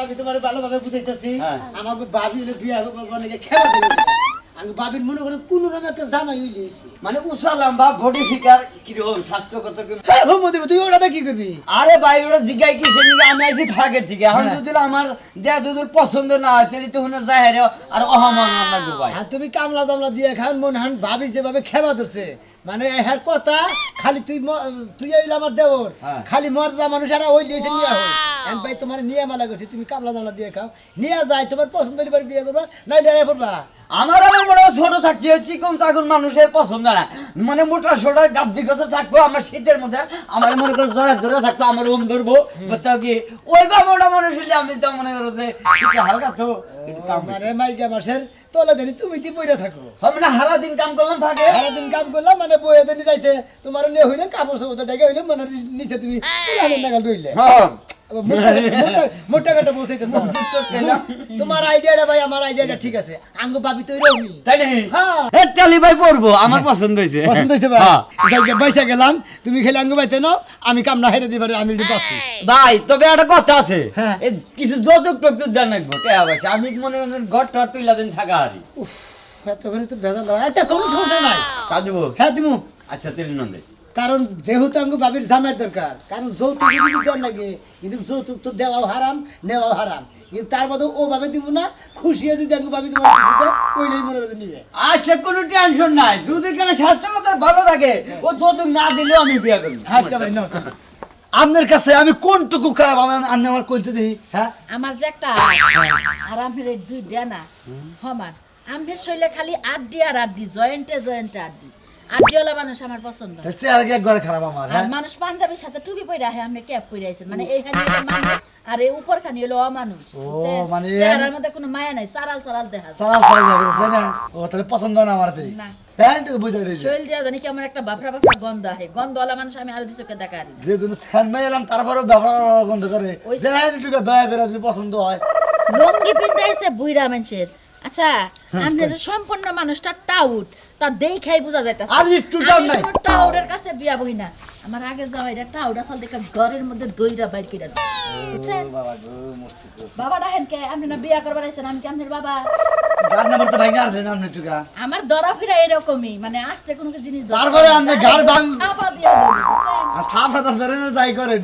আমি তোমার ভালোভাবে বুঝাইতেছি আমাকে বাবি হলে বিয়া অনেকে খেলা দেবে আমি বাবির মনে করে কোন নামে একটা জামাই হইলে মানে উসালাম বা বডি ফিগার কিরকম স্বাস্থ্যগত তুই ওটা কি করবি আরে ভাই ওটা জিগাই কি শুনি আমি আইছি ফাগে জিগে এখন যদি আমার যা যদি পছন্দ না হয় তাহলে তো হুনে যায় আর অহমান লাগবে ভাই আর তুমি কামলা দামলা দিয়ে খান মন হান ভাবি যেভাবে খেবা ধরছে মানে এর কথা খালি তুই হইলে আমার দেওর খালি মর্দা মানুষ আর ওই দিয়েছে নিয়ে হয় আমি ভাই তোমার নিয়ে মালা করছি তুমি কামলা দামলা দিয়ে খাও নিয়ে যায় তোমার পছন্দ হলে বিয়ে করবা নাই লিয়ে পড়বা আমার মনে হয় ছোট থাকতে চিকন চাকন মানুষের পছন্দ না মানে মোটা সোটা গাব্দি কথা থাকবো আমার শীতের মধ্যে আমার মনে করো জোরে জোরে থাকতো আমার ওম ধরবো বাচ্চা কি ওই বা মোটা মানুষ হইলে আমি তো মনে করো যে শীতে হালকা তো মানে মাইকা মাসের তোলা জানি তুমি কি বইরা থাকো মানে হারা দিন কাম করলাম থাকে সারা দিন কাম করলাম মানে বইয়া জানি যাইতে তোমার নিয়ে হইলে কাপড় সাপড় ডেকে হইলে মানে নিচে তুমি নাগাল রইলে মোটা কাটা বসাইতেছ তোমার আইডিয়াটা ভাই আমার আইডিয়াটা ঠিক আছে আঙ্গ ভাবি তো এরকমই তাই না হ্যাঁ টালি ভাই পড়বো আমার পছন্দ হয়েছে ভাই যাইকে বৈশা গেলাম তুমি খেলে আঙ্গ ভাইতে নাও আমি কাম না হেরে দিবারে আমি পাচ্ছি ভাই তবে একটা কথা আছে কিছু যৌতুক টুক দেন রাখবো আমি মনে হয় ঘর টর তুইলা দিন থাকা হারি এতখানি তো ভেজাল আচ্ছা কোনো সমস্যা নাই তা দেবো হ্যাঁ দিমু আচ্ছা তেল নন্দে কারণ যেহেতু আঙ্গু বাবির জামার দরকার কারণ যৌতুক যদি দেন লাগে কিন্তু যৌতুক তো দেওয়াও হারাম নেওয়াও হারাম কিন্তু তার মধ্যে ও ভাবে দিব না খুশি হয়ে যদি আঙ্গু বাবি তোমার ওইটাই মনে করে নিবে আচ্ছা কোনো টেনশন নাই যদি কেন স্বাস্থ্যগত ভালো থাকে ও যৌতুক না দিলেও আমি বিয়ে করব আচ্ছা ভাই নাও আপনার কাছে আমি কোনটুকু খারাপ আমি আমার কইতে দেই হ্যাঁ আমার যে একটা আর আমার দুই দেনা হমান আমার শৈলে খালি আড্ডি আর আড্ডি জয়েন্টে আড্ডি আড্ডিওয়ালা মানুষ আমার পছন্দ হচ্ছে আর কি একবারে খারাপ আমার আর মানুষ পাঞ্জাবির সাথে টুপি পরে আহে আপনি ক্যাপ পরে আইছেন মানে এইখানে হলো মানুষ আর এই উপর খানি হলো অমানুষ মানে চেহারার মধ্যে কোনো মায়া নাই সারাল দেখা যায় সারাল যাবে তাই না ও তাহলে পছন্দ না আমার তাই না তাই একটু বুঝাই দিই শৈল দিয়া জানি কেমন একটা বাফরা গন্ধ আহে গন্ধওয়ালা মানুষ আমি আরো দিছকে দেখা দিই যে তুমি সামনে এলাম তারপরে ব্যবহার গন্ধ করে যে একটু দয়া করে যদি পছন্দ হয় লঙ্গি পিনতে আইছে বুইরা মানুষের আচ্ছা আপনি যে সম্পূর্ণ মানুষটা টাউট তা দেখাই বোঝা যাইতাছে আর একটু টাউট নাই টাউটের কাছে বিয়া বই না আমার আগে জামাইটা টাউট আসল দেখা ঘরের মধ্যে দইরা বাইর করে দাও বুঝছেন বাবা গো মস্তি বাবা দেখেন কে আপনি না বিয়া করবার আইছেন আমি কি আপনার বাবা গার নাম্বার তো ভাই গার দেন আপনি টুকা আমার দরা ফিরা এরকমই মানে আস্তে কোনো জিনিস তারপরে আপনি গার ভাঙ আপা দিয়া বুঝছেন আর থাপড়া তো ধরে না যাই করে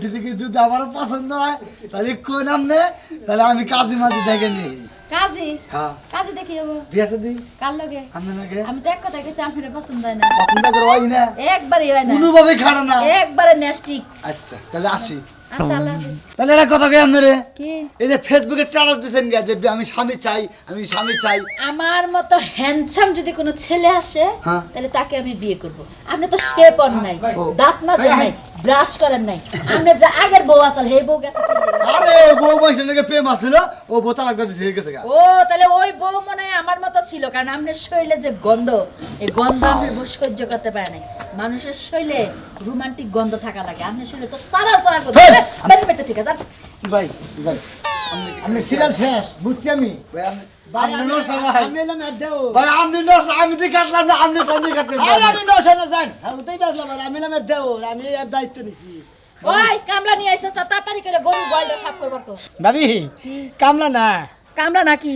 যদি আমার পছন্দ হয় তাহলে কোন নামনে তাহলে আমি কাজী মাঝি দেখে নেই কাজী হ্যাঁ কাজী দেখি হবো বিয়া শাদী কার লগে আপনি নাকি আমি তো এক কথা কইছি আপনার পছন্দ হয় না পছন্দ করে হয় না একবারই হয় না কোনোভাবে খাড়া না একবারে নেস্টিক আচ্ছা তাহলে আসি আচ্ছা আল্লাহ হাফেজ তাহলে একটা কথা কই আপনারে কি এই যে ফেসবুকে স্ট্যাটাস দিবেন যে আমি স্বামী চাই আমার মতো হ্যান্ডসাম যদি কোনো ছেলে আসে হ্যাঁ। তাহলে তাকে আমি বিয়ে করব আপনি তো শেপ অন নাই দাঁত মাজেন নাই ব্রাশ করেন নাই আপনি যে আগের বউ আসল হে বউ গেছে কি লিগা? আরে বউ বয়সের নাকি প্রেম আসছিল ও বোতা লাগতে দিছে গেছে গা ও তাহলে ওই বউ মনে হয় আমার মতো ছিল কারণ আপনার শৈলে যে গন্ধ এই গন্ধ আপনি বউ সহ্য করতে পারে নাই মানুষের শৈলে রোমান্টিক গন্ধ থাকা লাগে আপনার শৈলে তো সারা গন্ধ বেরিয়ে বেঁচে ঠিক আছে ভাই আমি সিরিয়াল শেষ বুঝছি আমি ভাই আমি এলাম আর দেও ভাই আমি দি কাটলাম না আপনি কোন দিকে কাটলেন আমি নশানে যান ওইটাই বাজলাম আমি এলাম আর দেও আমি আর দায়িত্ব নিছি ওই কামলা নিয়ে আইছস তাড়াতাড়ি করে গরু গোয়ালটা সাফ করবার তো ভাবি কামলা না কামলা নাকি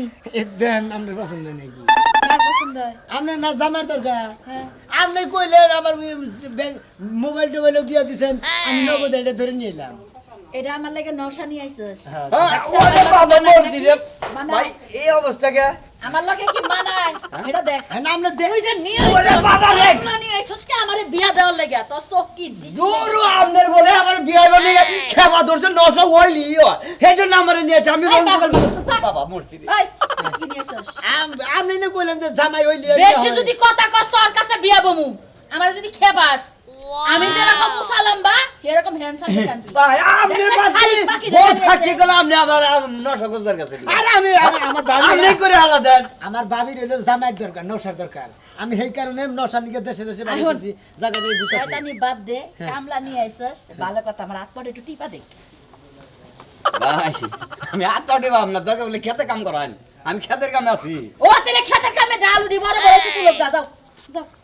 দেন আপনার পছন্দ নাকি কার পছন্দ হয় আপনার না জামার দরকার হ্যাঁ আপনি কইলেন আমার মোবাইল টোবাইল দিয়ে দিছেন আমি নগদ এটা ধরে নিয়ে এলাম এটা আমার লাগে নশা নিয়ে আইছস ওরে বাবা মর্দি রে ভাই এই অবস্থা কে আমার লাগে কি মানায় এটা দেখ না আপনি দেখ তুই যে নিয়ে ওরে বাবা রে নিয়ে আইছস কি আমারে বিয়া দেওয়ার লাগে তোর চোখ কি জোরু আপনার বলে আমার বিয়ে বলে খেবা ধরছে 900 হইলি এই জন্য আমারে নিয়েছে আমি বাবা মরছি রে এই কি নিয়ে আইছস আপনি না কইলেন যে জামাই হইলি বেশি যদি কথা কষ্ট ওর কাছে বিয়া বমু আমার যদি খেপাস আমি যেরকম মুসালাম বা এরকম হ্যান্ডসাম কান্ট্রি ভাই আপনি বাকি বহুত ফাঁকি গেল আপনি আবার 900 গজবার কাছে আরে আমি আমার বাবি আপনি করে আলাদা আমার বাবির হলো জামাইয়ের দরকার নশার দরকার আমি সেই কারণে নশা নিকে দেশে বাড়ি দিছি জায়গা দিয়ে বুঝাছি শয়তানি বাদ দে কামলা নিয়ে আইছস ভালো কথা আমার হাত পড়ে একটু টিপা দে ভাই আমি আর কাটে আপনার দরকার বলে খেতে কাম করান আমি খেতের কামে আছি ও তেলে খেতের কামে ডাল উড়ি বড় বড় কিছু লোক যাও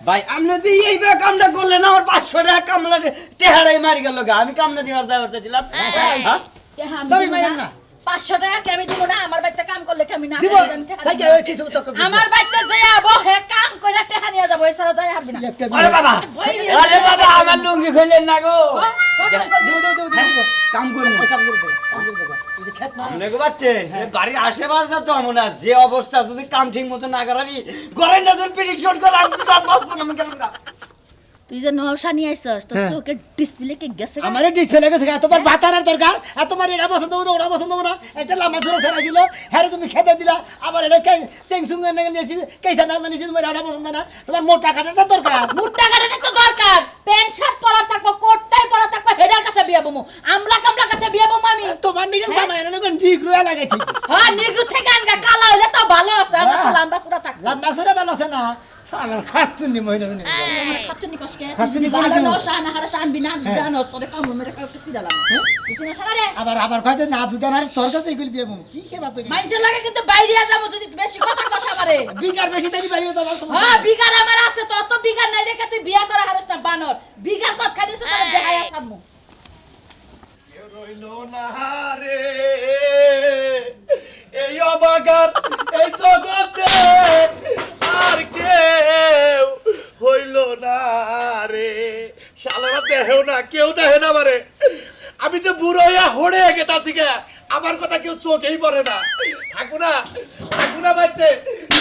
ভাই আপনি তো এই কামটা করলেন আমার 500 টাকা কামলা টেহাড়াই মারি গেল আমি কামনা দিবার যাই করতে দিলাম হ্যাঁ ভাবি মাইরেন না 500 টাকা কি আমি দিব না? আমার বাড়িতে কাম করলে কি আমি না দিব খাই? আমি টাকা তাই দিব না। কিছু তো আমার বাড়িতে যে আবো হে কাম কইরা টাকা নিয়ে যাবো, এছাড়া যাই হারবি না। আরে বাবা আরে বাবা আমার লুঙ্গি খুললেন না গো কাম করুন মনে বাচ্চে বাড়ির আশেপাশে তো এমন আছে যে অবস্থা যদি কাম ঠিক মতো না করাবি ঘরের নজর প্রেডিকশন করে আমি তো বাঁচবো না আমি গেলাম না তুই যে নওশা নিয়ে আইছস তোর চোখের ডিসপ্লে কে গেছে গা? আমারে ডিসপ্লে গেছে তোমার বাতার দরকার আর তোমার এটা পছন্দ হবে না ওটা পছন্দ হবে না একটা লাম্বা ছোট ছেড়া ছিল হ্যাঁ তুমি খেতে দিলা আবার এটা চেংসুং এনে নিয়েছি কেসা না নিয়েছি তোমার এটা পছন্দ না তোমার মোটা কাটাটা দরকার মুট্টা গাড়িটা তো দরকার, প্যান্ট শার্ট পরা থাকবো, কোটটাই পরা থাকবো, হেডার কাছে বিয়া বমু, আমলা কামলার কাছে বিয়া বমু আমি। তোমার নিকে জামাই এনে কোন ঠিক রুয়া লাগাইছি হ্যাঁ নিগ্রু থেকে আনগা কালা হইলে তো ভালো আছে, আমরা তো লম্বা চূড়া থাকবো। লাম্বা ছোট ভালো আছে না শালার খাচ্ছুনি মহিলা আমার খাচ্চনি কষ্টে খাচ্চনি ভালো করে কেন? নওশা না হারা শানবি না জানো তোরে কাম মেরে কাউকে চিদালাম কিছু না সারে আবার আবার কয়তে না জুদানার তোর কাছে এগুলি বিয়ে বম কি খেবা তুই মাইন্সের লাগে কিন্তু বাইরে যাবো যদি বেশি কথা কষ আমারে। বিকার বেশি তাই বাড়িও তো আমার সমস্যা হ্যাঁ বিগার আমার আছে তো, অত বিগার নাই দেখে তুই বিয়া করা হারস না বানর, বিগার কত খানিস তোরে দেখাই আসামু। রইল না রে এই অবাগার এই জগতে আর কেউ হইল না রে শালারা দেহেও না কেউ দেখে না মারে আমি যে বুড়ো হইয়া হড়ে গেতাছি গে আমার কথা কেউ চোখেই পড়ে না থাকবো না বাড়িতে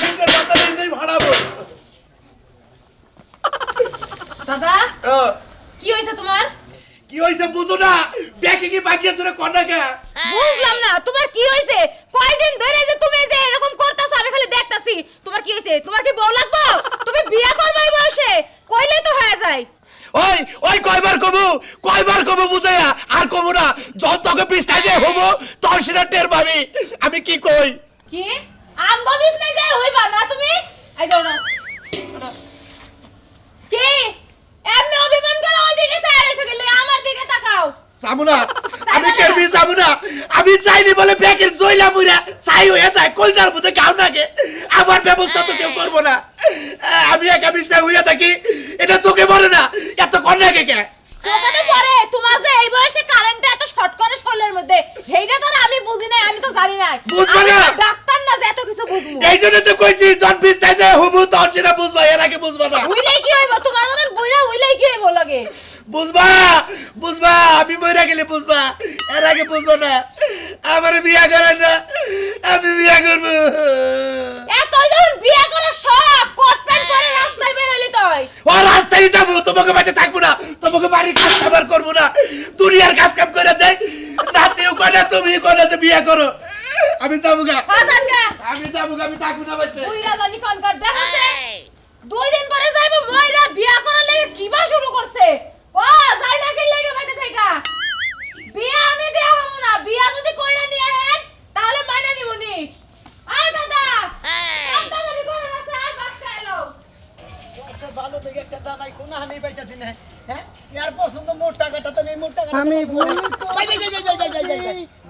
নিজের মাথা নিজেই ভাড়াবো দাদা আহ, কি হয়েছে তোমার? কি হয়েছে বুঝো না ব্যাকে কি বাকি আছে কন্যাকে বুঝলাম না তোমার কি হয়েছে, কয়দিন ধরে যে তুমি যে এরকম করতেছো আমি খালি দেখতাছি। তোমার কি হয়েছে? তোমার কি বউ লাগবে? তুমি বিয়ে করবে এই বয়সে? কইলে তো হয়ে যায়। ওই ওই কয়বার কবু বুঝাইয়া আর কবু না যত তোকে পিস্তায় যে হবো তোর সেটা টের পাবি আমি কি কই কি আম্বা বিজনেস যায় হইবা না তুমি? আই যাও না কি এমনি অভিমান করে ওইদিকে চাইরে গেলে আমার দিকে তাকাও। যাবো আমি কেরবি যাবো না আমি চাইনি বলে ব্যাকের জইলা মুইরা চাই হয়ে যায় কলজার মধ্যে গাও নাকে আমার ব্যবস্থা তো কেউ করবো না আমি একা বিছনায় হইয়া থাকি এটা চোখে পড়ে না এত কন্যাকে কে চোখে পড়ে তোমার যে এই বয়সে কারেন্টটা এত শর্ট করে শরীরের মধ্যে, সেইটা তো আমি বুঝি নাই, আমি তো জানি না। বুঝবা আমি না? তো ডাক্তার না যে এত কিছু বুঝবো। এই জন্য তো কইছি যখন বিছনায় যে হবো তোর সেটা বুঝবা এর আগে বুঝবা না হইলেই কি হইব? তোমার মতন বইরা হইলেই কি হইব লাগে? বুঝবা আমি মইরা গেলে বুঝবা এর আগে বুঝবা না আমার বিয়া করেন না আমি বিয়া করবো এতই যখন বিয়ে করার শখ, কোট প্যান্ট পরে রাস্তায় বের হইলি তুই। ও রাস্তায় যাবো তোমাকে বাড়িতে থাকবো না তোমাকে বাড়ির কাজ কাবার করবো না দুনিয়ার কাজ কাম করে দেয় নাতিও কয় না তুমি কয় না যে বিয়া করো আমি যাবো গা বাজান গা আমি যাবো গা আমি থাকবো না বাড়িতে বুইরা জানি ফোন কর দেখাছে। 2 দিন পরে যাইবো মইরা বিয়ে করার লাগি কিবা শুরু করছে। ও যাই না কি লাগে বাইতে থাকা। বিয়ে আমি দেয়া হবো না, বিয়ে যদি কইরা নিয়ে হেন তাহলে মাইনা নিবনি। আয় দাদা দাদা গাড়ি করে আছে আয় ভাত খাইলো। ভালো দেখে একটা জামাই কোনা হানি পাইতাছি না হ্যাঁ ইয়ার পছন্দ মোট টাকাটা তো নেই মোট টাকাটা আমি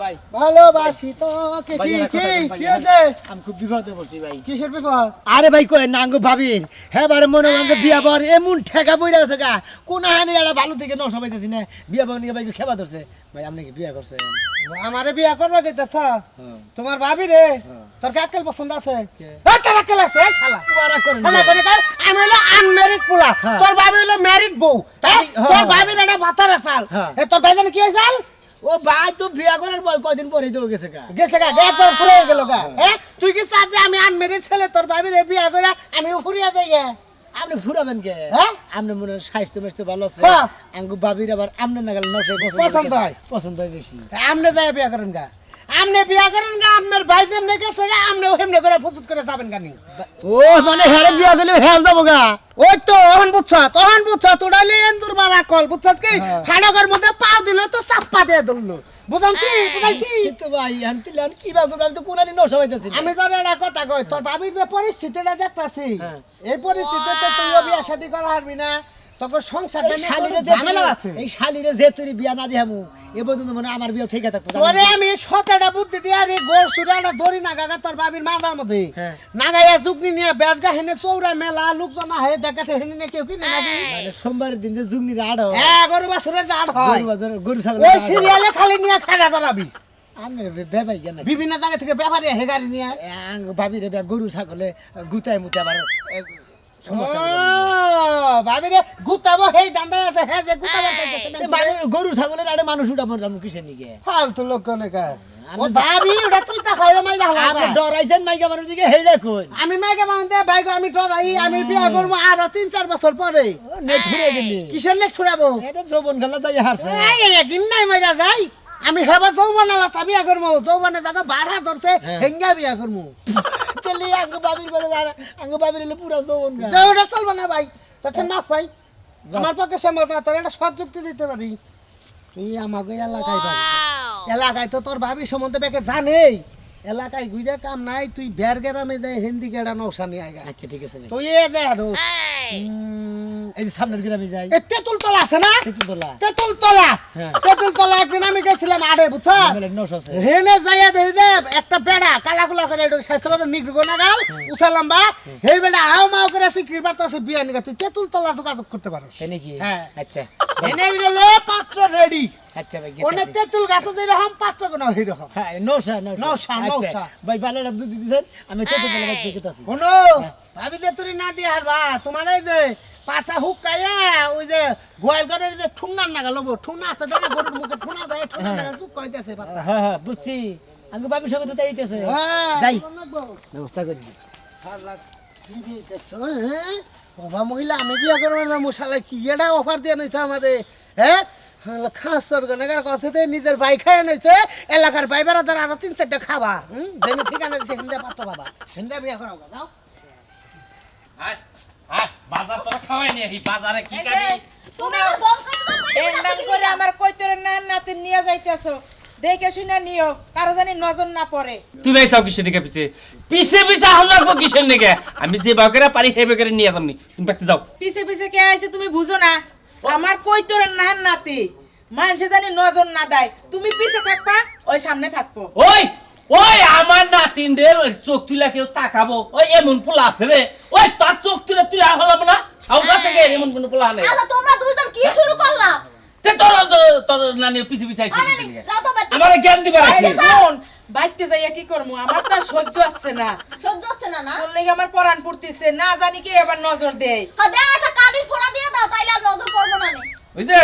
ভাই ভালোবাসি তো কি ভাই, কি একটা কথা কি ভাই, কি আছে? আমি খুব বিপদে পড়ছি ভাই কিসের বিপদ? আরে ভাই কই নাঙ্গো ভাবির হ্যাঁ বারে মনে করেন যে বিয়া পর এমন ঠেকা বইরা আছে গা কোন হানি একটা ভালো থেকে নষ্ট পাইতেছি না বিয়া পর নিয়ে ভাই খেবা ধরছে ভাই আপনি কি বিয়া করছেন আমারে বিয়া করবা দিতেছ? তোমার ভাবি রে তোর কি আক্কেল পছন্দ আছে? এই তোর আক্কেল আছে এই শালা। তোমারা করেন শালা করে কর, আমি হলো আনম্যারিড পোলা, হ্যাঁ। তোর ভাবি হলো ম্যারিড বউ। তাই- তোর হ্যাঁ। ভাবির একটা বাতার আসাল। হ্যাঁ। এ তোর ভাই জানি কি হইছাল? ও ভাই তো বিয়া করার পর কয়দিন পরে তো গেছে গা গেছে গা একবার ফুরে গেল গা। তুই কি চাস যে আমি আনম্যারিড ছেলে তোর ভাবির বিয়া করে আমি ফুরিয়া যাই গে? আপনি ফুরাবেন কে হ্যাঁ? আপনি মনে হয় স্বাস্থ্য মেস্তে ভালো আছে হ্যাঁ। আঙ্গু ভাবির আবার আমনে না গেল নশে পছন্দ হয়। পছন্দ হয় বেশি আমনে যায় বিয়া করেন গা, আমনে বিয়া করেন গা, আপনার ভাই যেমনে গেছে গা আমনে হেমনে করে প্রস্তুত করে যাবেন গানি। ও মানে হ্যারে বিয়া গেলে হ্যাঁ যাবো গা ওই তো ওহন বুঝছ তোড়ালে এন্দুর মারা কল বুঝছ কি ফাড়কের মধ্যে পাও দিল তো চাপ্পা দিয়ে ধরলো বুঝাইছি তো ভাই আনতে লান কি বা করব আমি তো কোনানি নশে পাইতাছি আমি জানি না কথা কই তোর ভাবির যে পরিস্থিতিটা দেখতাছি হ্যাঁ। এই পরিস্থিতিতে তুইও বিয়া শাদী করা পারবি না, তোর সংসারটা নিয়ে শালিরে তোর ঝামেলা আছে। এই শালিরে যে তুই বিয়া না দিহামু এ পর্যন্ত মানে আমার বিয়া ঠিক থাকবো তোরে আমি সতেটা বুদ্ধি দিয়ে আরে গোর সুরাটা ধরি না গাগা তোর ভাবির মাথার মধ্যে হ্যাঁ। নাগাইয়া যুগনি নিয়ে বেজগা হেনে চৌরা মেলা লোকজন আহে দেখাছে হেনে নিয়ে কেউ কিনে নাকি মানে সোমবারের দিন যে জুগনি রাড হয় হ্যাঁ গরু বাছুরে জাত হয় গরু ছাগল ওই সিরিয়ালে খালি নিয়ে খেলা করাবি আমি বেবাই কেন বিভিন্ন জায়গা থেকে ব্যাপারে হে গাড়ি নিয়ে ভাবি রে গরু ছাগলে গুতায় মুতে আবার সমস্যা ভাবি রে গুতাবো হেই দান্দা আছে হে যে গুতাবার চাইতেছে মানুষ গরু ছাগলের আরে মানুষ উঠাবো যাবো কিসের নিকে ফালতু লোক কোনে কা ও ভাবি ওটা তুই তা খাইলে মাই আপনি ডরাইছেন মাইকা মানুষ দিকে হেই দেখুন আমি মাইকে মানতে ভাইগো আমি ডরাই আমি বিয়া করবো আরো 3-4 বছর পরে নেট ফুরে গেলি কিসের নেট ছুড়াবো এটা যৌবন খেলা যাই হারছে এই একদিন নাই মজা যাই আমি হেবা যৌবন আলা বিয়া করবো যৌবনে জায়গা বাড়া ধরছে হেঙ্গা বিয়া করবো চলি আঙ্গ বাবির বলে আঙ্গ বাবির হলে পুরো যৌবন তো ওটা চলবে না ভাই তখন না চাই আমার পক্ষে সম্ভব না তোর একটা সৎ যুক্তি দিতে পারি তুই আমাকে এলাকায় পাবি এলাকায় তো তোর ভাবি সম্বন্ধে বেকে জানেই এলাকায় ঘুরে কাম নাই তুই বের গ্রামে যাই হিন্দি গেড়া নৌসা নিয়ে আয় আচ্ছা ঠিক আছে তুই এ দে এই যে সামনের গ্রামে যাই এ তেঁতুল তলা আছে না তেতুলতলা তেঁতুল তলা হ্যাঁ। তেঁতুল তলা একদিন আমি গেছিলাম আড়ে বুঝছা নশো আছে হেনে যাইয়া দেই দে একটা বেড়া কালাগুলা করে একটু স্বাস্থ্যগত মিক্র গোনা গাল উসালাম বা হেই বেড়া আও মাও করে আছে কৃপার তো আছে বিয়া নিগা তুই তেঁতুল তলা যোগাযোগ করতে পারো তাই নাকি হ্যাঁ। আচ্ছা হেনে গেলে পাত্র রেডি আচ্ছা ভাই অনেক তেঁতুল গাছ যেরকম পাত্র কোনো সেরকম হ্যাঁ নশা নশা, নশা। ভাই ভালো দুধ দিতেছেন আমি তেতুলতলা বাড়ি থেকে আছি শোনো ভাবি যে তুই না দিয়ে হারবা তোমার এই যে পাশা হুক কাইয়া ওই যে গোয়াল ঘরের যে ঠুঙ্গার নাগা লব ঠুনা আছে দেখে গরুর মুখে ঠুনা যায় ঠুনা নাগা চুপ কইতেছে বাচ্চা হ্যাঁ হ্যাঁ বুঝছি আঙ্গ বাবির সঙ্গে তো তাইতেছে হ্যাঁ যাই ব্যবস্থা করি বাবা মহিলা আমি বিয়া করবো না মশালা কি এটা অফার দিয়ে নিছে আমারে হ্যাঁ খাস সরকার কথা নিজের ভাই খাই নিছে এলাকার ভাই বেড়াদার আরো 3-4টা খাবা যেন ঠিকানা দিচ্ছে হিন্দা পাত্র বাবা হিন্দা বিয়া করা যাও বাজার তোরা খাওয়াই নি এই বাজারে কি কাটি তুমি এর নাম করে আমার কইতরে না নাতে নিয়ে যাইতেছো দেখে শুনে নিও কারো জানি নজর না পড়ে তুই ভাই চাও কিসের দিকে পিছে পিছে পিছে হাল রাখবো কিসের দিকে আমি যে বাগেরা পারি হে বাগেরা নিয়ে যামনি তুমি বাইতে যাও পিছে পিছে কে আইছে তুমি বুঝো না আমার কইতরে না নাতি মানুষে জানি নজর না দেয় তুমি পিছে থাকবা ওই সামনে থাকবো ওই ওই আমার নাতিন রে ওই চোখ তুলে কেউ তাকাবো ওই এমন পোলা আছে রে ওই তার চোখ তুলে তুই হলাম না সাউকা থেকে এমন কোন পোলা নেই আচ্ছা তোমরা দুইজন কি শুরু করলা তে তোর তোর নানির পিছে পিছে আইছিস যাও তো বাইতে আমার জ্ঞান দিবার আছে কোন বাইতে যাইয়া কি করমু আমার তো আর সহ্য আসছে না সহ্য হচ্ছে না না তোর লেগে আমার পরাণ পড়তেছে না জানি কে এবার নজর দেয় হ্যাঁ দাও একটা কানের ফোড়া দিয়ে দাও তাইলে আর নজর পড়বো না নে ওই যে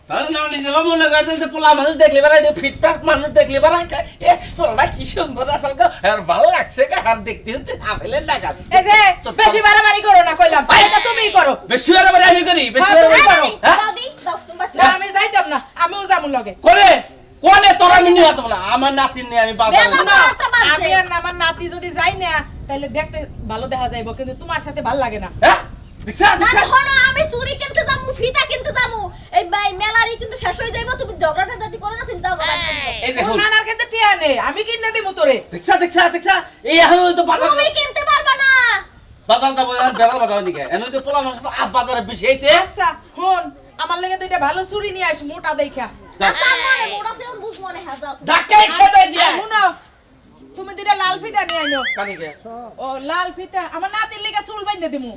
তার নানি যাবা মনে করতে যে পোলা মানুষ দেখলে বেড়াই ফিটফাট মানুষ দেখলে বেড়াই এ পোলা কি সুন্দর আসল আর ভালো লাগছে আর দেখতে দেখতে আফেলের লাগাল এই যে বেশি বাড়াবাড়ি করো না কইলাম এটা তুমিই করো বেশি বাড়াবাড়ি আমি করি বেশি হ্যাঁ, বাড়াবাড়ি তুমি করো হ্যাঁ দাও দি দাও তুমি না, আমি যাইতাম না আমিও যাবো লগে করে কোনে তোরা আমি নিয়ে আসবো না আমার নাতির নিয়ে আমি বাজারে বেদম। যাবো। একটা বাজছে। আমি আর না, আমার নাতি যদি যাই না তাহলে দেখতে ভালো দেখা যাইবো কিন্তু তোমার সাথে ভালো লাগে না হ্যাঁ দেখছা না দেখছা হনো আমি চুরি কিনতে যামু ফিতা কিনতে যামু এই ভাই মেলারি কিন্তু শেষ হয়ে যাইবো তুমি ঝগড়াটা যদি করো না তুমি যাও বাবা এই তোর দেখো নানার কাছে টিয়া নে আমি কিনে দিমু তোরে দেখছা দেখছা দেখছা এই এখন তো বাজার তুমি কিনতে পারবা না বাজার যাবো বেড়াল বাজার দিকে এনে তো পোলা মানুষ আপ বাজারে বেশি হয়েছে আচ্ছা হন আমার লেগে দুইটা ভালো চুরি নিয়ে আস মোটা দেখা আচ্ছা মনে মোড়া সে বুঝ মনে হ্যাঁ যাও ধাক্কাই খেতে দিয়া শুনো তুমি দুইটা লাল ফিতা নিয়ে আইনো কানিকে ও লাল ফিতা আমার নাতির লেগে চুল বাইন্ধে দিমু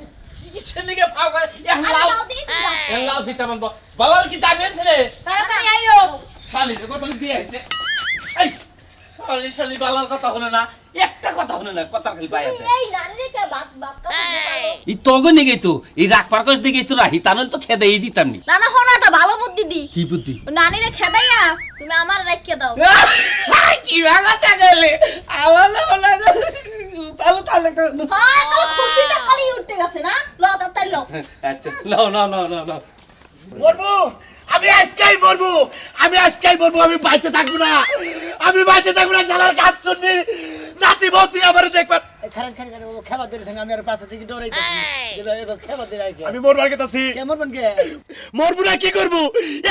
কিসের দিকে পাও করে এখন আরে লাল দাও দি দাও। লাল ফিতা মানবো বালাল কি যাবেন রে তাড়াতাড়ি আইও শালির কথা দিয়ে আইছে এই শালি শালি বালাল কথা হলো না একটা কথা হলো না কথা খালি বাইরে এই নানি রে বাত বাত কথা বলবো এই তগো নিগে তো এই রাগ পারকস দিকে তো রাহি তানল তো খেদাই দিতাম নি না না হনো একটা ভালো বুদ্ধি দি কি বুদ্ধি নানি রে খেদাইয়া তুমি আমার রাখিয়ে দাও কি ভাগাটা গেলে আমার বলা তাহলে তাহলে হ্যাঁ কাল খুশিতে কালি উঠতে গেছে না ল তাড়াতাড়ি ল আচ্ছা নাও নাও নাও নাও নাও মরবো আমি আজকেই মরবো আমি আজকেই মরবো আমি বাইতে থাকবো না আমি বাইতে থাকবো না চালার কাজ শুনবি নাতি বউ তুই আমার দেখবা খারাপ খাবার ধরেছেন আমি আর পাশে থেকে ডরাইতেছি খাবার দিয়ে রাখি আমি মরবার গেতাছি কেমন বোন কে মরবো না কি করবো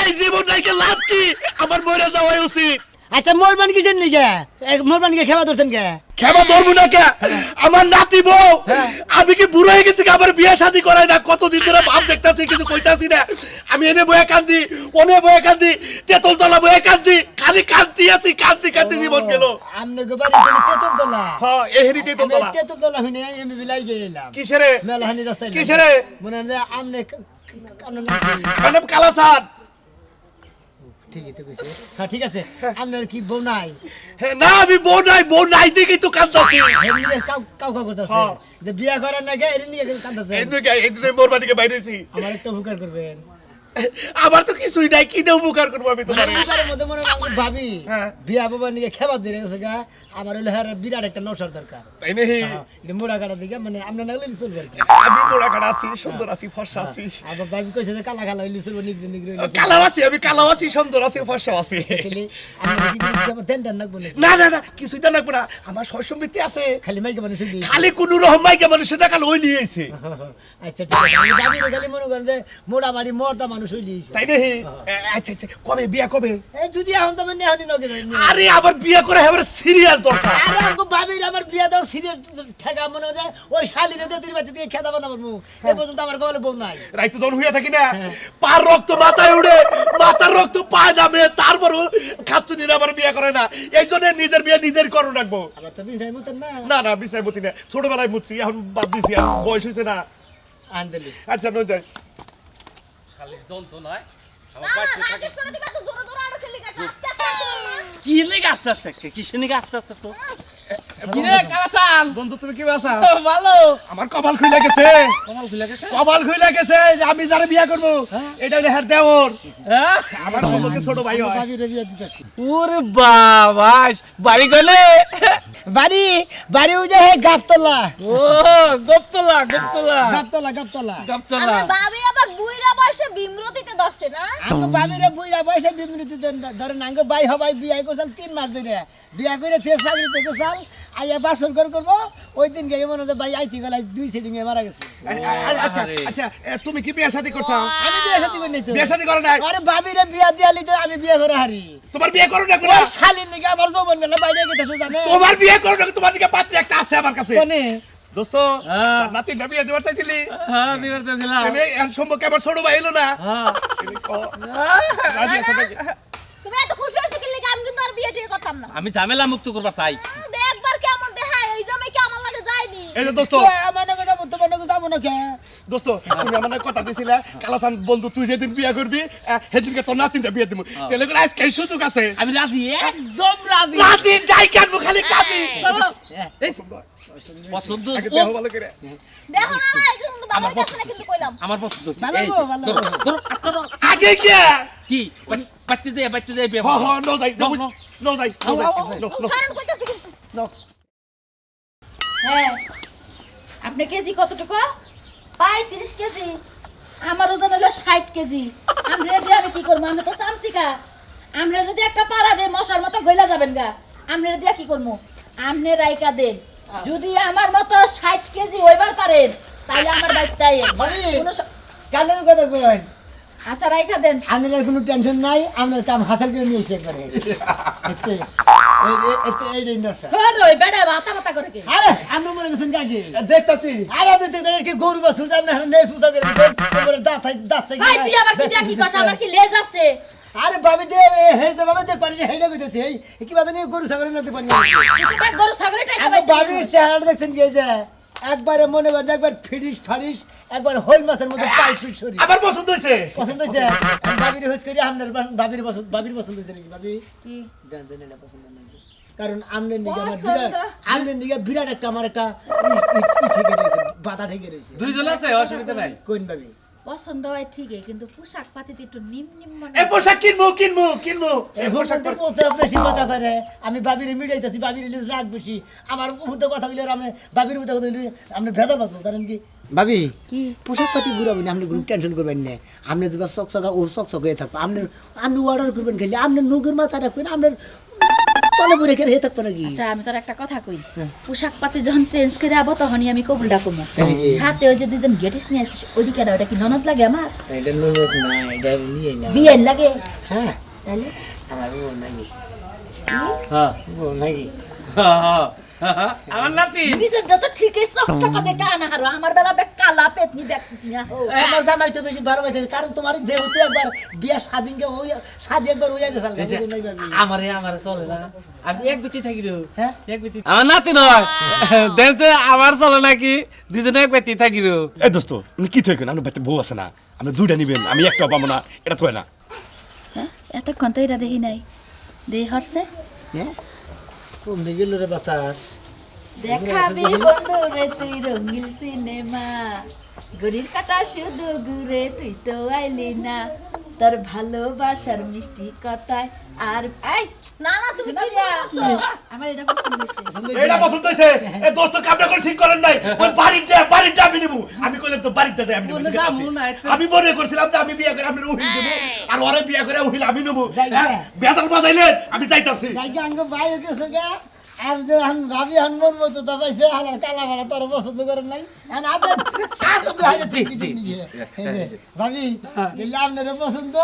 এই জীবন নাইকে লাভ কি আমার মরে যাওয়াই উচিত আচ্ছা মোরবান কিসের নিকে মোরবান কে খাবার ধরছেন কে খেবা ধরবো না কে আমার নাতি বউ আমি কি বুড়ো হয়ে গেছি কি আমার বিয়ে শাদী করাই না কতদিন ধরে ভাব দেখতাছি কিছু কইতাছি না আমি এনে বয়ে কান্দি ওনে বয়ে কান্দি তেতল তলা বয়ে কান্দি খালি কান্দি আছি কান্দি কান্দি জীবন গেল আমনে গো বাড়ি তুমি তেতুলতলা হ্যাঁ এহেরি তেতল তলা তেতুলতলা হইনে আমি বিলাই গেলাম কিসেরে মেলাহানি রাস্তায় কিসেরে মনে হয় আমনে আমার নাম কালাসাদ ঠিকই তো কইছে হ্যাঁ ঠিক আছে আপনার কি বউ নাই হ্যাঁ, না আমি বউ নাই দেখি তো কাঁদতাছি এর নিয়ে কাউ কাউ কাউ করতেছে হ্যাঁ। যে বিয়া করার না গে এর নিয়ে কাঁদতেছে এই দুই মোর বাড়িকে বাইরেছি আমার একটা উপকার করবেন আমার তো কিছুই নাই, কি দেব উপকার করবো আমি তোমার? উপকারের মধ্যে মনে হয় ভাবি হ্যাঁ। বিয়া বাবা নিয়ে খেবা দিয়ে গেছে গা আমার হলে হ্যাঁ বিরাট একটা নৌসার দরকার তাই নাকি? এটা মোড়া কাটা দিকে মানে আপনার না হলে চলবে আর কি। আমি মোড়া কাটা আছি, সুন্দর আছি, ফর্সা আছি। আবার ভাবি কইছে যে কালা কালা হইলে চলবে নিগ্রে নিগ্রে হইলে চলবে। কালাও আছি, আমি কালাও আছি, সুন্দর আছি, ফর্সা আছি। তাহলে আপনারা কি করে আমার দেন দেন নাকবো নাকি? না না না, কিছুই তো লাগবে না, আমার সয় সম্পত্তি আছে। খালি মাইকে মানুষ হইলে খালি কোন রকম মাইকে মানুষের টাকা ওই নিয়েছে, আচ্ছা ঠিক আছে আমি ভাবিরে খালি মনে করেন যে মোড়া মারি মর্দা মানুষ হইলে তাই নাকি? আচ্ছা আচ্ছা, কবে বিয়া কবে? এই যদি এখন তো মানে এখনই নগে যাই আরে আবার বিয়া করে এবার সিরিয়াস দরকার। আরে আমাকে ভাবির আমার বিয়া দাও সিরিয়াস ঠেকা মনে হয় যে ওই শালিরে যে তিন বাতি দিয়ে খেতে বানাবার মুখ এই পর্যন্ত আমার গলে বউ নাই রাইতে যখন হইয়া থাকি না, পার রক্ত মাথায় উঠে, মাথার রক্ত পায় নামে, তারপরও খাচ্ছুনি আবার বিয়া করে না। এই জন্য নিজের বিয়া নিজের করো রাখবো। আবার তো বিছাই মতন না না না, বিষয় মতি না, ছোটবেলায় মুচ্ছি, এখন বাদ দিছি, এখন বয়স হয়েছে না। আনদেলি আচ্ছা নয় যাই। শালির যন্ত্র নয় আমার না বাড়িতে না থাকে। আগে শুনে দিবা তো জোরে জোরে আরো খেলি কাটা আস্তে আস্তে তোমার মা কি লেগে আস্তে আস্তে কিসে নিকে আস্তে আস্তে তো কিরে কালাচান বন্ধু তুমি কি বাসা? ভালো আমার কপাল খুইলা গেছে, কমাল খুলে গেছে কপাল খুইলা গেছে যে আমি যারা বিয়া করবো এটা হলো হ্যাঁ দেওর, হ্যাঁ আমার সম্পর্কে ছোট ভাই হয়। ভাবিরে বিয়া দিতেছি ওরে বাবা বাড়ি গলে বাড়ি বাড়ি ওই যে হে গাবতলা ও গোপতলা গোপতলা গাবতলা গাবতলা গোপতলা আমার বাবির আবার বুইরা বয়সে বিমরতিতে ধরছে না আমি ভাবিরে বুইরা বয়সে বিমৃতি ধরেন আঙ্গ বাই হবাই বিয়া করছাল 3 মাস ধরে বিয়া করে থেকে চাকরি থেকে চাল আইয়া বাসর ঘর করবো ওই দিন গিয়ে মনে হয় ভাই আইতি গলায় 2 সেটিং এ মারা গেছে আচ্ছা আচ্ছা, তুমি কি বিয়া শাদী করছো? আমি বিয়া শাদী করি নাই তো বিয়া শাদী করো নাই? আরে ভাবিরে বিয়া দিয়ালি তো আমি বিয়া করে হারি তোমার বিয়ে করো না? ওই শালির লিগে আমার যৌবন গেলে বাইরে গেছে জানে তোমার বিয়ে করো না, তোমার দিকে পাত্রী একটা আছে আমার কাছে। কোনে দোস্ত, হ্যাঁ। তার নাতিটা বিয়ে দেবার চাইছিলি, হ্যাঁ দিবারতে দিলাম তাহলে এখন সম্পর্কে আমার ছোট ভাই এলো না, হ্যাঁ তুমি কও, রাজি আছে নাকি? তুমি এত খুশি হইছো কি লাগি আমি কিন্তু আর বিয়ে ঠিক করতাম না আমি ঝামেলা মুক্ত করবার চাই দেখবার কেমন দেখায় এই জামাই কি আমার লাগে যায়নি এই যে দোস্ত, আমার নাকি যাবো তোমার নাকি যাবো না কে দোস্ত তুমি আমার কথা দিছিলে কালাচান বন্ধু তুই যেদিন বিয়ে করবি সেদিনকে তোর নাতিনটা বিয়ে দিব, তাহলে করে আজকে সুযোগ আছে। আমি রাজি একদম রাজি রাজি যাই কেন খালি কাজী চলো এই পছন্দ আগে ও, দেহ ভালো করে। দেখো না না কিন্তু বাবার কাছে না কিন্তু কইলাম আমার পছন্দ হচ্ছে। ভালো এই, গো, ভালো ধরো, গো। ধরো, ধরো। আগে কে? কি বাচ্চা দিয়ে বিয়ে হ হ, নো যাই, নো নো, নো যাই, নো যাই, নো নো কারণ কইতাছি কিন্তু নো। হ্যাঁ আপনি কেজি কতটুকু 35 কেজি আমার ওজন হলো 60 কেজি আমরা দিয়ে আমি কি করবো আমরা তো চামচিকা আমরা যদি একটা পাড়া দে মশার মতো গইলা যাবেন গা আমরা দিয়ে কি করবো আপনি রাইকা দেন যদি আমার মতো 60 কেজি হইবার পারেন তাহলে আমার বাড়িটাই কেন কথা কই আচ্ছা রাইকা দেন আপনার কোনো টেনশন নাই আপনার কাম হাসিল করে নিয়েছি একবারে এই ইন্ডাস্ট্রি হ্যাঁ রই বেড়া মাথা মাথা করে কি আরে আপনি মনে করছেন কাকে দেখতাছি আরে আপনি দেখতে কি গরু বাছুর জান না নেই সুসা করে দাঁত ভাই তুই আবার কি দেখি কস আমার কি লেজ আছে আরে ভাবি দে হে যে ভাবে দেখ পারি যে হেইনা কইতেছে এই কি বাদ নিয়ে গরু ছাগল নতে পারি তুই গরু ছাগলটাই আমি খাবে ভাবির চেহারা দেখছেন কি যে একবারে মনে করেন একবার ফিরিস ফারিস একবার হইল মাছের মতো পাই ফিট সরি আমার পছন্দ হয়েছে। পছন্দ হয়েছে আমি ভাবির হইস করি আপনার ভাবির পছন্দ হয়েছে নাকি ভাবি কি জানেন না পছন্দ নাকি কারণ আমনের নিগে আমার বিরাট আমনের নিগে বিরাট একটা আমার একটা ঠিক রয়েছে বাধা ঠিক রয়েছে দুইজন আছে অসুবিধা নাই কোন ভাবি পছন্দ হয় ঠিকই কিন্তু পোশাক পাতিতে একটু নিম নিম মনে এই পোশাক কিনবো এই এখন পোশাক তোর মতো বেশি কথা করে আমি ভাবির মিলাইতেছি ভাবির রাগ বেশি আমার উপরে কথা বলে আপনি ভাবির উপরে কথা বলে আপনি ভেজাল বাঁচবো জানেন কি ভাবি কি পোশাক পাতি ঘুরাবেন আপনি কোনো টেনশন করবেন না আপনি যদি চকচকা ও চকচক হয়ে থাকবো আপনি অর্ডার করবেন খেলে আপনি নগের মাথা রাখবেন আপনার চলে পরে কে হয়ে থাকবে নাকি আচ্ছা আমি তোর একটা কথা কই পোশাক পাতি যখন চেঞ্জ করে আবো তখনই আমি কবুল ডাকুমো সাথে ওই যে দুজন গেটিস নিয়ে আসিস ওইদিকে না ওটা কি ননদ লাগে আমার এটা ননদ না এটা নিয়ে না বিয়ের লাগে হ্যাঁ তাহলে আমার বউ নাকি হ্যাঁ বউ নাকি আমার নাতি নিজের যত ঠিকই চকচকা দেখে আনা হারো আমার বেলা বেক কালা পেতনি বেক নিয়া হো আমার জামাই তো বেশি ভালো পাইছে কারণ তোমার যেহেতু একবার বিয়া স্বাধীনকে ওই শাদি একবার হইয়া গেছে আমারে চলে না আমি এক বিতি থাকি রে হ্যাঁ? এক বিতি আমার নাতি নয় দেখছে আমার চলে নাকি দুজনে এক বিতি থাকি রে এই দোস্ত কি থইকেন আমার বাড়িতে বউ আছে না, আপনি দুইটা নিবেন, আমি একটা পাবো না, এটা থয় না। এতক্ষণ তো এটা দেখি নাই দেই হরছে হ্যাঁ কোন দিকে গেল রে বাতাস দেখাবি বন্ধু রে তুই রঙিন সিনেমা গরির কাটা শুধু ঘুরে তুই তো আইলি না তোর ভালোবাসার মিষ্টি কথায় আর আই না না তুমি কি শোনা শুরু যা, করছো আমার এটা পছন্দ হয়েছে এটা পছন্দ হয়েছে এ দোস্ত কামটা করে ঠিক করেন নাই ওই বাড়িটা আমি নেবো আমি কইলাম তো বাড়িটা যাই আমি নেবো বলে ঠিক আছে? যাবো না, এতে- আমি মনে করছিলাম যে আমি বিয়ে করে আমি উহিল দেবো আর ওরা বিয়ে করে উহিল আমি নেবো যাই গে। বেজাল বাজাইলেন আমি যাইতাছি জায়গা আঙ্গ ভাই গেছে গা আর যে হান ভাবি হান মন মতো তা পাইছে হালার কালা ভাড়া তোর পছন্দ করেন নাই আর আজ আজ ভাই জি, জি, জি। ভাবি দিলে আপনার পছন্দ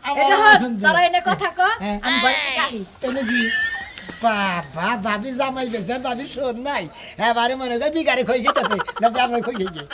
এটা আমার হর পছন্দ তোরা এনে কথা ক হ্যাঁ। আমি বাড়ি থেকে আহি এনে কি বাবা ভাবি জামাই বেছে ভাবি শোন নাই হ্যাঁ বারে মনে করে বিগারে খই খেতেছে না আমরা খই খেয়ে